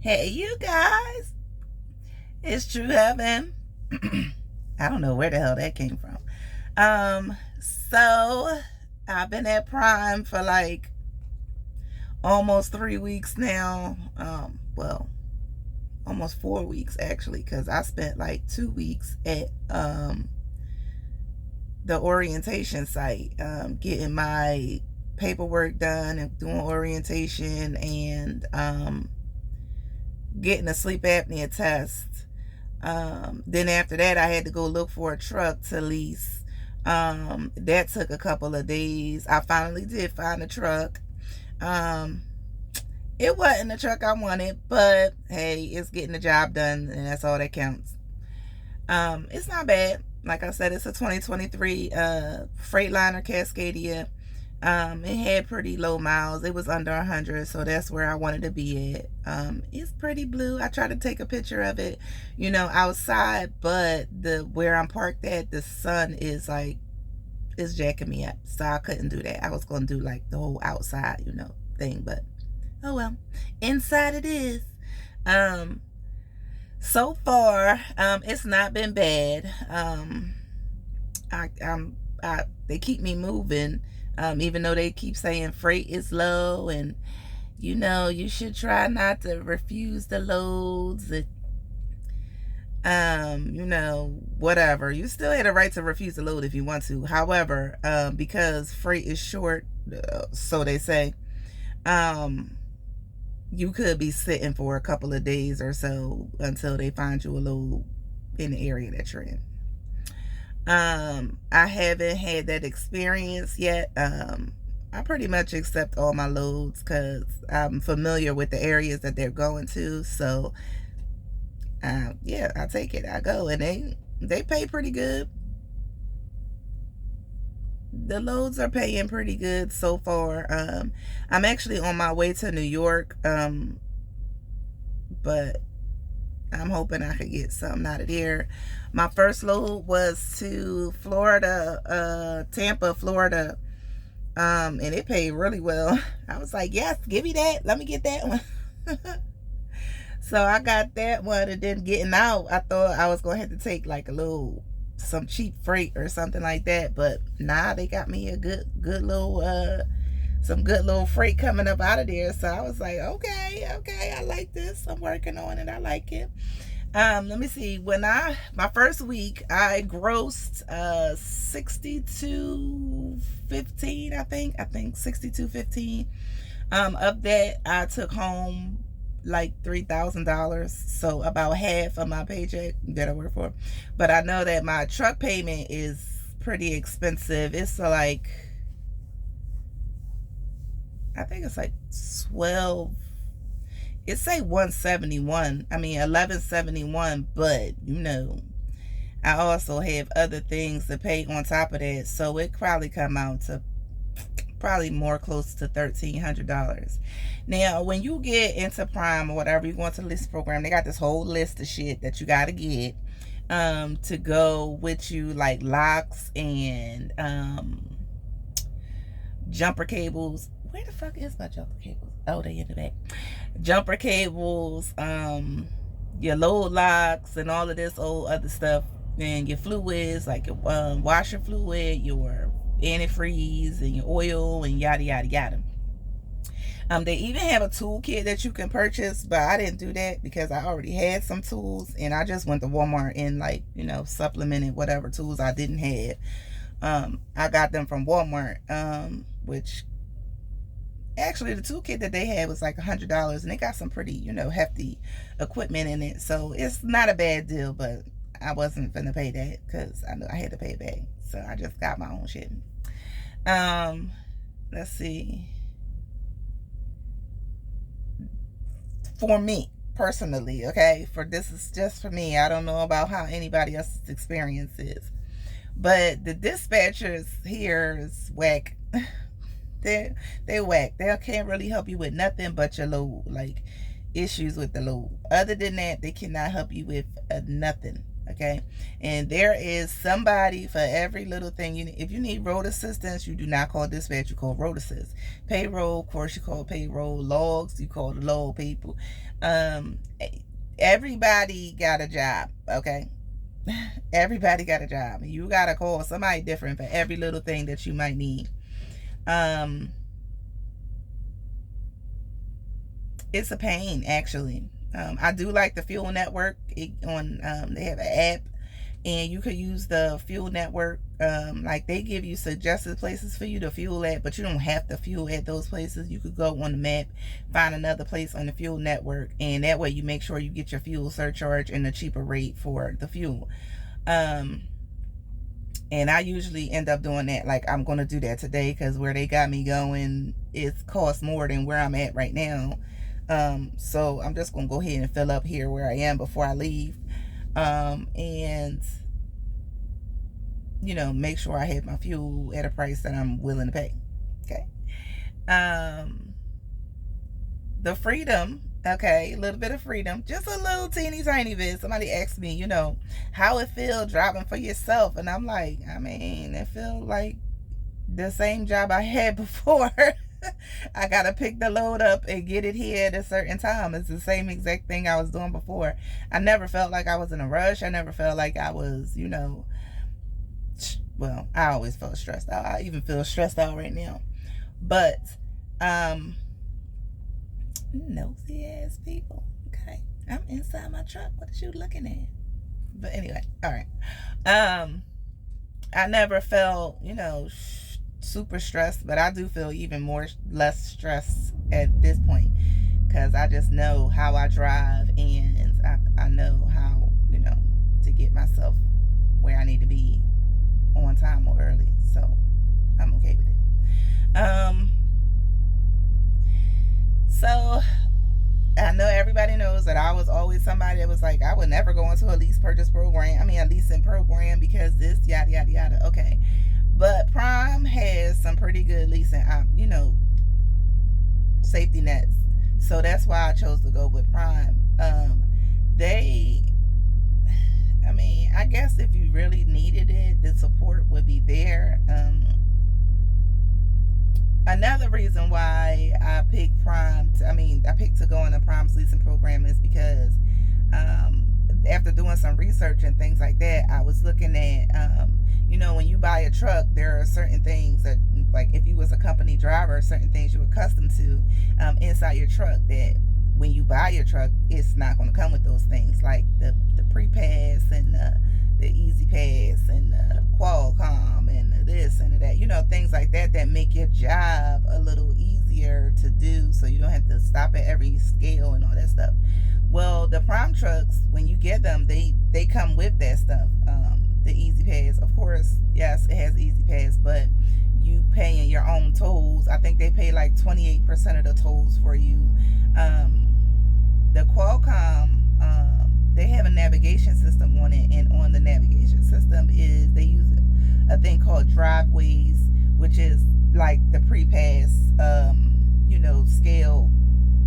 Hey, you guys, it's True Heaven. I don't know where the hell that came from. So I've been at Prime for like almost 3 weeks now. Well, almost 4 weeks actually, because I spent like 2 weeks at the orientation site, getting my paperwork done and doing orientation and getting a sleep apnea test. Then after that, I had to go look for a truck to lease. That took a couple of days. I finally did find a truck. Um, it wasn't the truck I wanted, but hey, it's getting the job done, and that's all that counts. It's not bad. Like I said, it's a 2023 Freightliner Cascadia. It had pretty low miles. It was under 100, so that's where I wanted to be at. It's pretty blue. I tried to take a picture of it, outside, but where I'm parked at, the sun is like, it's jacking me up, so I couldn't do that. I was gonna do like the whole outside, thing, but oh well. Inside it is. Um, so far, it's not been bad. They keep me moving. Even though they keep saying freight is low and you should try not to refuse the loads and whatever. You still had a right to refuse the load if you want to. However, because freight is short, so they say, you could be sitting for a couple of days or so until they find you a load in the area that you're in. I haven't had that experience yet. I pretty much accept all my loads because I'm familiar with the areas that they're going to. So, yeah, I take it. I go, and they pay pretty good. The loads are paying pretty good so far. I'm actually on my way to New York, but I'm hoping I could get something out of there. My first load was to Florida, Tampa, Florida, and it paid really well. I was like, yes, give me that. Let me get that one. So I got that one, and then getting out, I thought I was going to have to take like some cheap freight or something like that, but nah, they got me a good little, some good little freight coming up out of there. So I was like, okay, I like this. I'm working on it. I like it. Let me see. My first week, I grossed 62.15, I think 62.15. Of that, I took home like $3,000, so about half of my paycheck that I work for. But I know that my truck payment is pretty expensive. It's like, I think it's like 12. It say 171. I mean 1171, but I also have other things to pay on top of that, so it probably come out to probably more close to $1,300. Now, when you get into Prime or whatever, you go into the list program, they got this whole list of shit that you gotta get to go with you, like locks and jumper cables. Where the fuck is my jumper cables? Oh, they in the back. Jumper cables, your load locks, and all of this old other stuff, and your fluids, like your washer fluid, your antifreeze, and your oil, and yada yada yada. They even have a toolkit that you can purchase, but I didn't do that because I already had some tools, and I just went to Walmart and supplemented whatever tools I didn't have. I got them from Walmart, which actually the toolkit that they had was like $100, and they got some pretty hefty equipment in it, so it's not a bad deal. But I wasn't gonna pay that because I knew I had to pay it back, so I just got my own shit. Let's see. For me personally, okay, this is just for me. I don't know about how anybody else's experience is, but the dispatchers here is whack. They whack. They can't really help you with nothing but your load, like issues with the load. Other than that, they cannot help you with nothing. Okay, and there is somebody for every little thing you need. If you need road assistance, you do not call dispatch, you call road assist. Payroll, of course, you call payroll. Logs, you call the log people. um Everybody got a job. Okay, everybody got a job. You gotta call somebody different for every little thing that you might need. um it's a pain, actually. I do like the fuel network. They have an app, and you could use the fuel network. Like, they give you suggested places for you to fuel at, but you don't have to fuel at those places. You could go on the map, find another place on the fuel network, and that way you make sure you get your fuel surcharge and a cheaper rate for the fuel. And I usually end up doing that. Like, I'm going to do that today, because where they got me going, it costs more than where I'm at right now. So I'm just going to go ahead and fill up here where I am before I leave. And, make sure I have my fuel at a price that I'm willing to pay. Okay. The freedom, okay, a little bit of freedom, just a little teeny tiny bit. Somebody asked me, how it feel driving for yourself, and I'm like, it feel like the same job I had before. I gotta pick the load up and get it here at a certain time. It's the same exact thing I was doing before. I never felt like I was in a rush. I never felt like I was, well, I always felt stressed out. I even feel stressed out right now. But nosy ass people. Okay, I'm inside my truck. What is you looking at? But anyway, all right. I never felt, super stressed, but I do feel even less stressed at this point, because I just know how I drive, and I know how, to get myself where I need to be on time or early. So I'm okay with it. So I know everybody knows that I was always somebody that was like, I would never go into a lease purchase program. A leasing program, because this, yada, yada, yada. Okay. But Prime has some pretty good leasing, safety nets. So that's why I chose to go with Prime. I guess if you really needed it, the support would be there. Another reason why I picked Prime, I picked to go in the Prime's leasing program is because after doing some research and things like that, I was looking at, when you buy a truck, there are certain things that, like, if you was a company driver, certain things you're accustomed to inside your truck, that when you buy your truck, it's not going to come with those things, like the pre-pass and the easy pass and the Qualcomm and the this and the that, things like that make your job a little easier to do, so you don't have to stop at every scale and all that stuff. Well, the Prime trucks, when you get them, they come with that stuff. The easy pass, of course, yes, it has easy pass, but you paying your own tolls. I think they pay like 28% of the tolls for you. The Qualcomm, they have a navigation system on it, and on the navigation system they use a thing called driveways, which is like the pre-pass, scale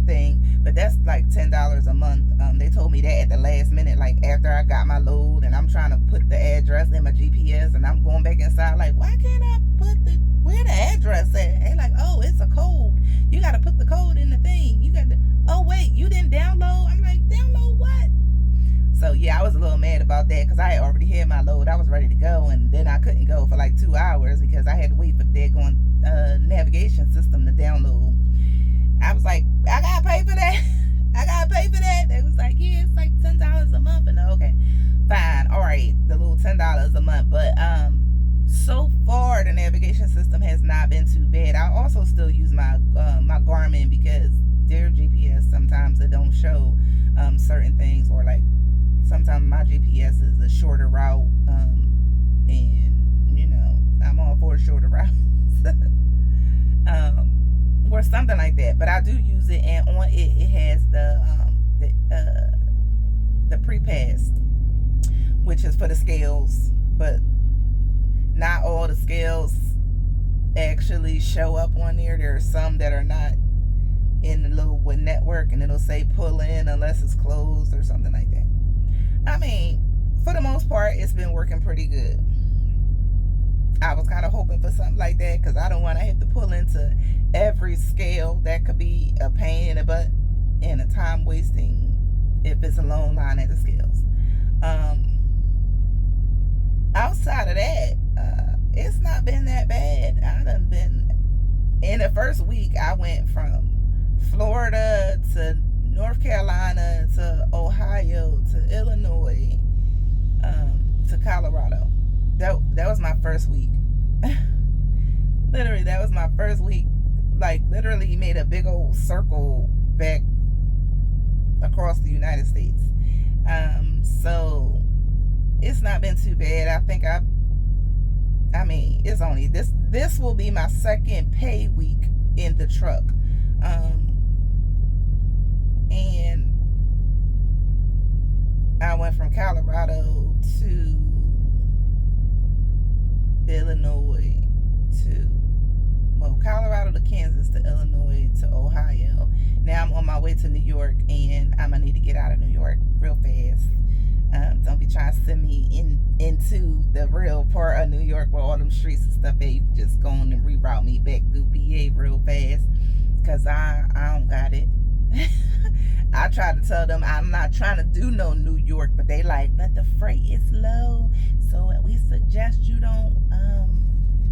thing, but that's like $10 a month. They told me that at the last minute, like after I got my load, and I'm trying to put the address in my GPS, and I'm going back inside like, why can't I put where the address at? Hey, like, oh, it's a code. You got to put the code in the thing. You got to, oh wait, you didn't download? I'm like, download what? So yeah, I was a little mad about that, because I had already had my load. I was ready to go, and then I couldn't go for like 2 hours because I had to wait for the daggone navigation system to download. I was like, I gotta pay for that. I gotta pay for that. They was like, yeah, it's like $10 a month. And okay, fine, all right, the little $10 a month. But so far the navigation system has not been too bad. I also still use my my Garmin, because their GPS sometimes it don't show certain things, or like sometimes my GPS is a shorter route, and I'm all for shorter routes. Or something like that. But I do use it, and on it has the pre-pass, which is for the scales, but not all the scales actually show up on there. There are some that are not in the little network, and it'll say pull in unless it's closed or something like that. for the most part, it's been working pretty good. I was kind of hoping for something like that because I don't want to have to pull into every scale. That could be a pain in the butt and a time wasting if it's a long line at the scales. Um, Outside of that, it's not been that bad. I done been in the first week. I went from Florida to North Carolina to Ohio to Illinois to Colorado. That was my first week. Literally, that was my first week. Like, literally made a big old circle back across the United States. So it's not been too bad. I think I mean, it's only this will be my second pay week in the truck. And I went from Colorado to Illinois to, well, Colorado to Kansas to Illinois to Ohio. Now I'm on my way to New York, and I'm gonna need to get out of New York real fast. Don't be trying to send me into the real part of New York where all them streets and stuff at. You can just go on and reroute me back through PA real fast, because I don't got it. I tried to tell them I'm not trying to do no New York, but they like, but the freight is low, so we suggest you don't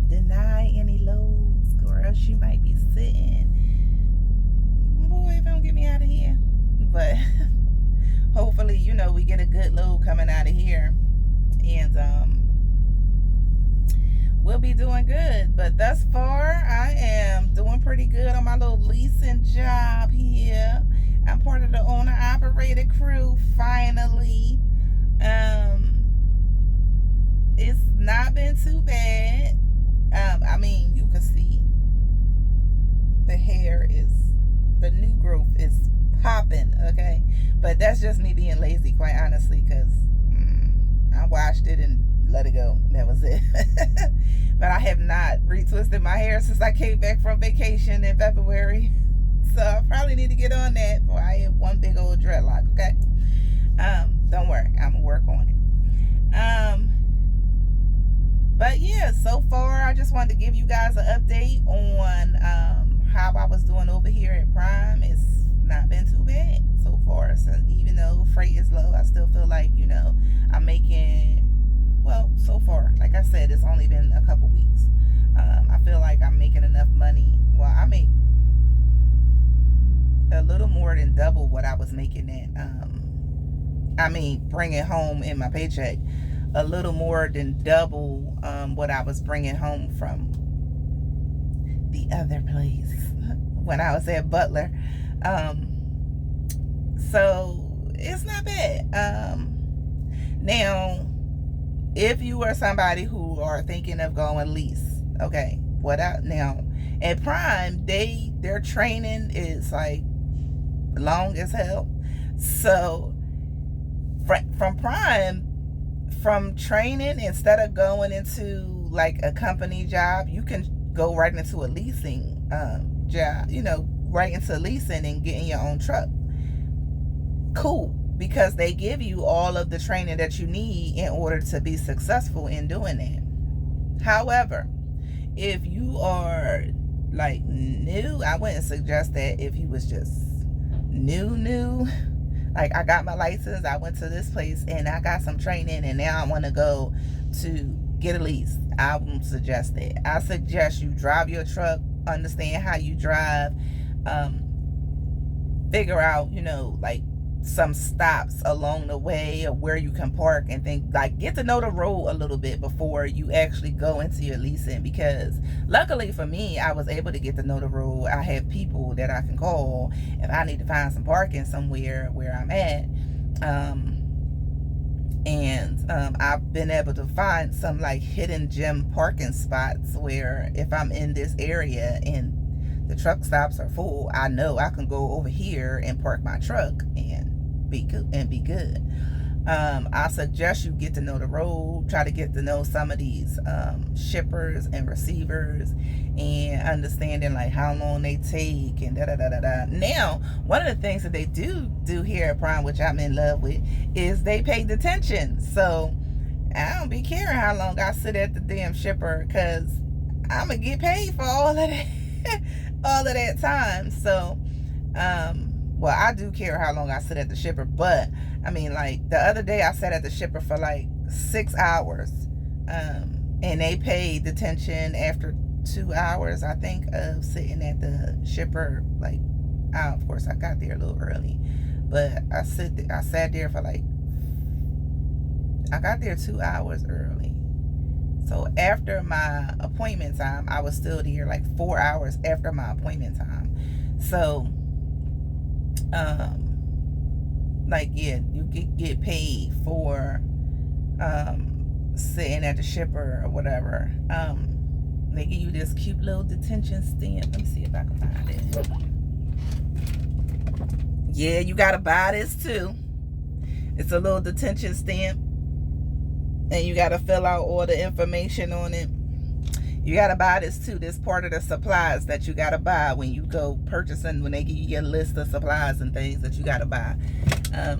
deny any loads, or else you might be sitting. Boy, if don't get me out of here. But hopefully, we get a good load coming out of here, and we'll be doing good. But thus far, I am doing pretty good on my little leasing job here. I'm part of the owner-operated crew, finally. It's not been too bad. I mean, you can see the new growth is popping, okay? But that's just me being lazy, quite honestly, because I washed it and let it go. That was it. But I have not retwisted my hair since I came back from vacation in February. So I probably need to get on that before I have one big old dreadlock, okay? Don't worry, I'm gonna work on it. But yeah, so far I just wanted to give you guys an update on how I was doing over here at Prime. It's not been too bad so far. So even though freight is low, I still feel like, I'm making, well, so far, like I said, it's only been a couple weeks. I feel like I'm making enough money. Well, I make a little more than double what I was making bringing home in my paycheck. A little more than double what I was bringing home from the other place when I was at Butler. So it's not bad. Now, if you are somebody who are thinking of going lease, okay, now at Prime, their training is like long as hell. So from Prime, from training, instead of going into like a company job, you can go right into a leasing job, right into leasing and getting your own truck. Cool, because they give you all of the training that you need in order to be successful in doing that. However, if you are like new, I wouldn't suggest that. If you was just new, like I got my license, I went to this place and I got some training, and now I want to go to get a lease, I won't suggest that. I suggest you drive your truck, understand how you drive, figure out, like some stops along the way or where you can park and think, like, get to know the road a little bit before you actually go into your leasing. Because luckily for me, I was able to get to know the road. I have people that I can call if I need to find some parking somewhere where I'm at. I've been able to find some like hidden gem parking spots where if I'm in this area and the truck stops are full, I know I can go over here and park my truck and be good. I suggest you get to know the road, try to get to know some of these shippers and receivers, and understanding like how long they take and da da da da da. Now, one of the things that they do here at Prime, which I'm in love with, is they pay detention. So I don't be caring how long I sit at the damn shipper, because I'm gonna get paid for all of that all of that time. So well, I do care how long I sit at the shipper, but I mean, like the other day I sat at the shipper for like 6 hours, and they paid detention after 2 hours, I think, of sitting at the shipper. Like, of course I got there a little early, but I sat there for like, I got there 2 hours early. So after my appointment time, I was still there like 4 hours after my appointment time. So like, yeah, you get paid for sitting at the shipper or whatever. They give you this cute little detention stamp. Let me see if I can find it. Yeah, you gotta buy this too. It's a little detention stamp, and you gotta fill out all the information on it. You gotta buy this too. This part of the supplies that you gotta buy when you go purchasing, when they give you your list of supplies and things that you gotta buy.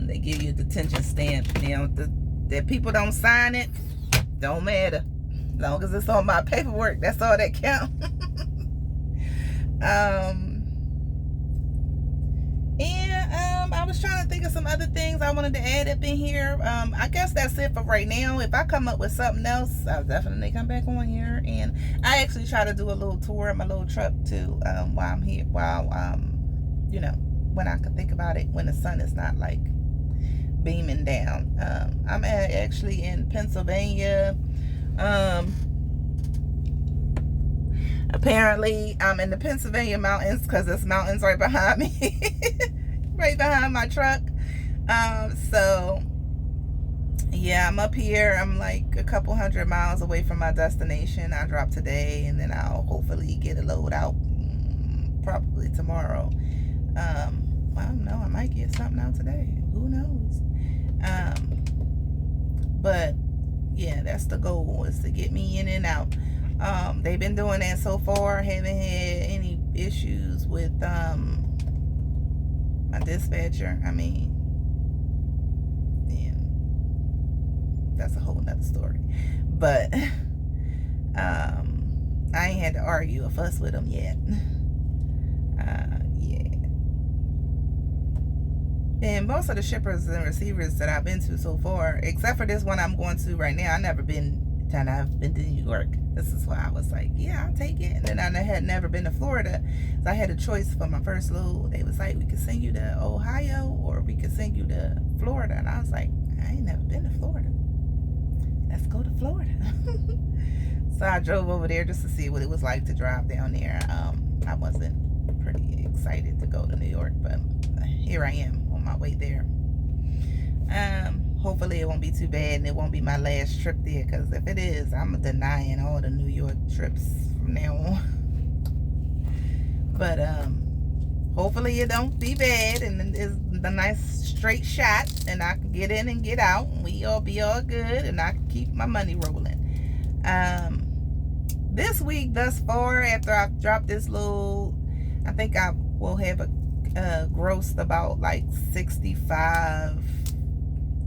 They give you a detention stamp. Now, the people don't sign it, don't matter. As long as it's on my paperwork, that's all that counts. I was trying to think of some other things I wanted to add up in here. I guess that's it for right now. If I come up with something else, I'll definitely come back on here. And I actually try to do a little tour of my little truck too, while I'm here, you know, when I can think about it, when the sun is not like beaming down. I'm actually in Pennsylvania. Apparently I'm in the Pennsylvania mountains, because there's mountains right behind me. Right behind my truck. So yeah, I'm up here. I'm like a couple 100 miles away from my destination. I drop today, and then I'll hopefully get a load out probably tomorrow. I don't know, I might get something out today, who knows. But yeah, that's the goal, is to get me in and out. They've been doing that so far. Haven't had any issues with my dispatcher. I mean, yeah, that's a whole nother story. But I ain't had to argue or fuss with them yet. Yeah. And most of the shippers and receivers that I've been to so far, except for this one I'm going to right now, I've been to New York. This is why I was like, yeah, I'll take it. And then I had never been to Florida, so I had a choice for my first load. They was like, we could send you to Ohio, or we could send you to Florida. And I was like, I ain't never been to Florida. Let's go to Florida. So I drove over there just to see what it was like to drive down there. I wasn't pretty excited to go to New York, but here I am on my way there. Hopefully it won't be too bad, and it won't be my last trip there, because if it is, I'm denying all the New York trips from now on. But hopefully it don't be bad, and it's the nice straight shot, and I can get in and get out, and we all be all good, and I can keep my money rolling. This week thus far, after I've dropped this load, I think I will have grossed about like 65,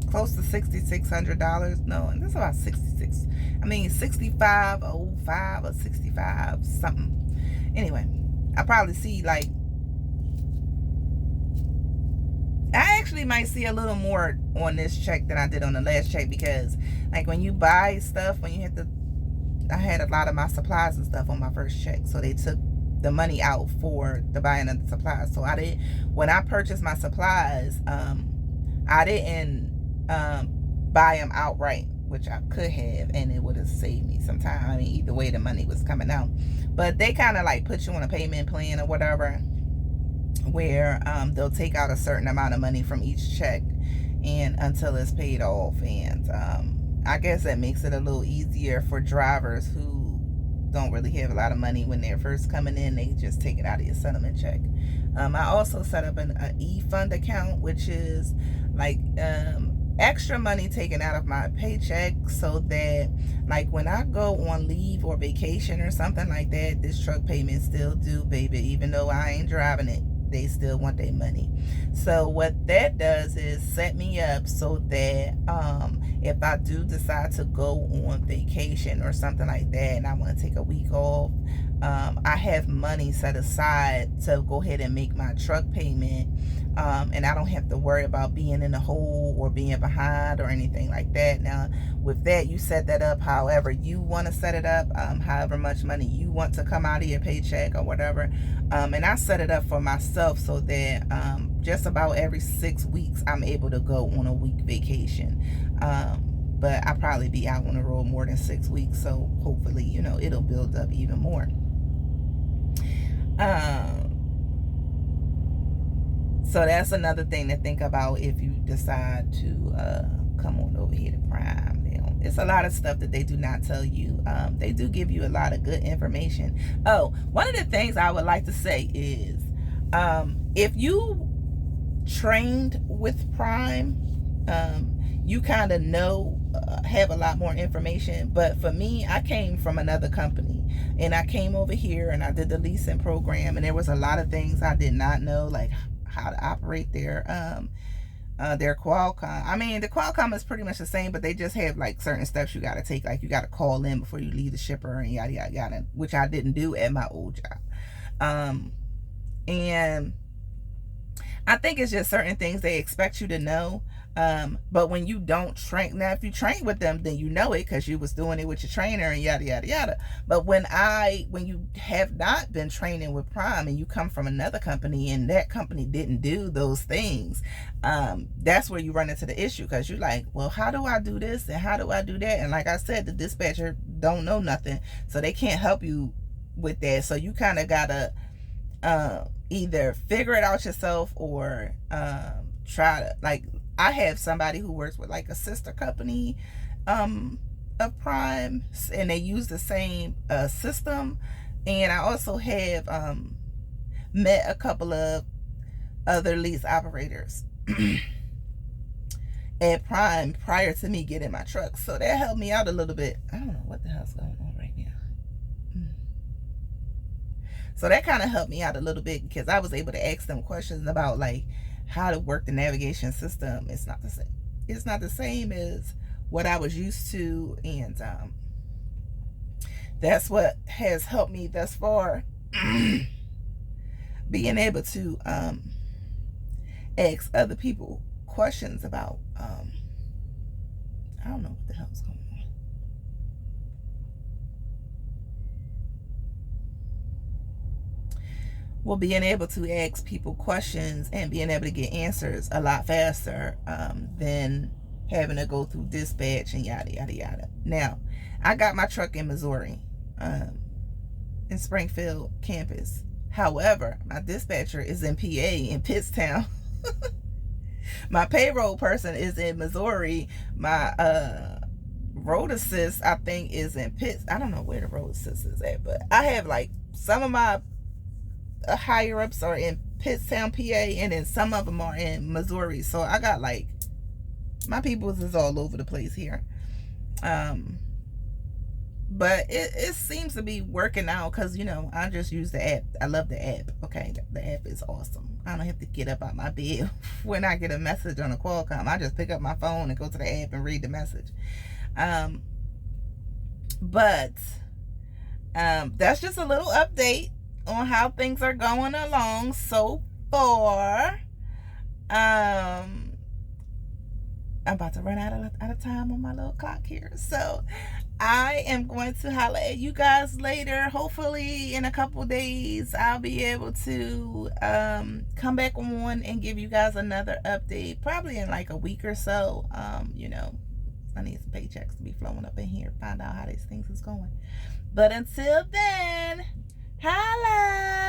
close to $6,600. No, and that's about 66. I mean 6505 or 65 something. Anyway, I probably see like, I actually might see a little more on this check than I did on the last check, because like when you buy stuff, when you hit the, I had a lot of my supplies and stuff on my first check, so they took the money out for the buying of the supplies. So I didn't, when I purchased my supplies, I didn't buy them outright, which I could have, and it would have saved me some time. I mean, either way the money was coming out. But they kind of like put you on a payment plan or whatever, where they'll take out a certain amount of money from each check, and until it's paid off. And I guess that makes it a little easier for drivers who don't really have a lot of money when they're first coming in. They just take it out of your settlement check. I also set up an e-fund account, which is like extra money taken out of my paycheck so that, like, when I go on leave or vacation or something like that, this truck payment still due, baby. Even though I ain't driving it, they still want their money. So what that does is set me up so that if I do decide to go on vacation or something like that and I want to take a week off, I have money set aside to go ahead and make my truck payment, and I don't have to worry about being in a hole or being behind or anything like that. Now, with that, you set that up however you want to set it up, however much money you want to come out of your paycheck or whatever. And I set it up for myself so that just about every 6 weeks I'm able to go on a week vacation. But I'll probably be out on the road more than 6 weeks, so hopefully, it'll build up even more. So that's another thing to think about if you decide to come on over here to Prime. It's a lot of stuff that they do not tell you. They do give you a lot of good information. Oh, one of the things I would like to say is, if you trained with Prime, you kind of have a lot more information. But for me, I came from another company and I came over here and I did the leasing program, and there was a lot of things I did not know, like how to operate their Qualcomm. I mean, the Qualcomm is pretty much the same, but they just have like certain steps you got to take. Like you got to call in before you leave the shipper and yada yada yada, which I didn't do at my old job. And I think it's just certain things they expect you to know. But when you don't train, now if you train with them, then you know it because you was doing it with your trainer and yada yada yada. But when you have not been training with Prime and you come from another company and that company didn't do those things, that's where you run into the issue, because you're like, well, how do I do this and how do I do that? And like I said, the dispatcher don't know nothing, so they can't help you with that. So you kind of gotta either figure it out yourself or try to, like, I have somebody who works with like a sister company of Prime, and they use the same system. And I also have met a couple of other lease operators at Prime prior to me getting my truck, so that helped me out a little bit. I don't know what the hell's going on right now. So that kind of helped me out a little bit because I was able to ask them questions about like how to work the navigation system. It's not the same. It's not the same as what I was used to, and that's what has helped me thus far. Being able to ask other people questions about I don't know what the hell's going on. Well, being able to ask people questions and being able to get answers a lot faster than having to go through dispatch and yada yada yada. Now, I got my truck in Missouri, in Springfield campus. However, my dispatcher is in PA in Pittstown. My payroll person is in Missouri. My road assist, I think, is in Pitts. I don't know where the road assist is at, but I have like some of my higher ups are in Pittstown, PA, and then some of them are in Missouri. So I got like my peoples is all over the place here. But it seems to be working out because, I just use the app. I love the app. Okay, the app is awesome. I don't have to get up out my bed when I get a message on a Qualcomm. I just pick up my phone and go to the app and read the message. But that's just a little update on how things are going along so far. I'm about to run out of time on my little clock here, so I am going to holler at you guys later. Hopefully in a couple days I'll be able to come back on and give you guys another update, probably in like a week or so. I need some paychecks to be flowing up in here, find out how these things is going. But until then, holla.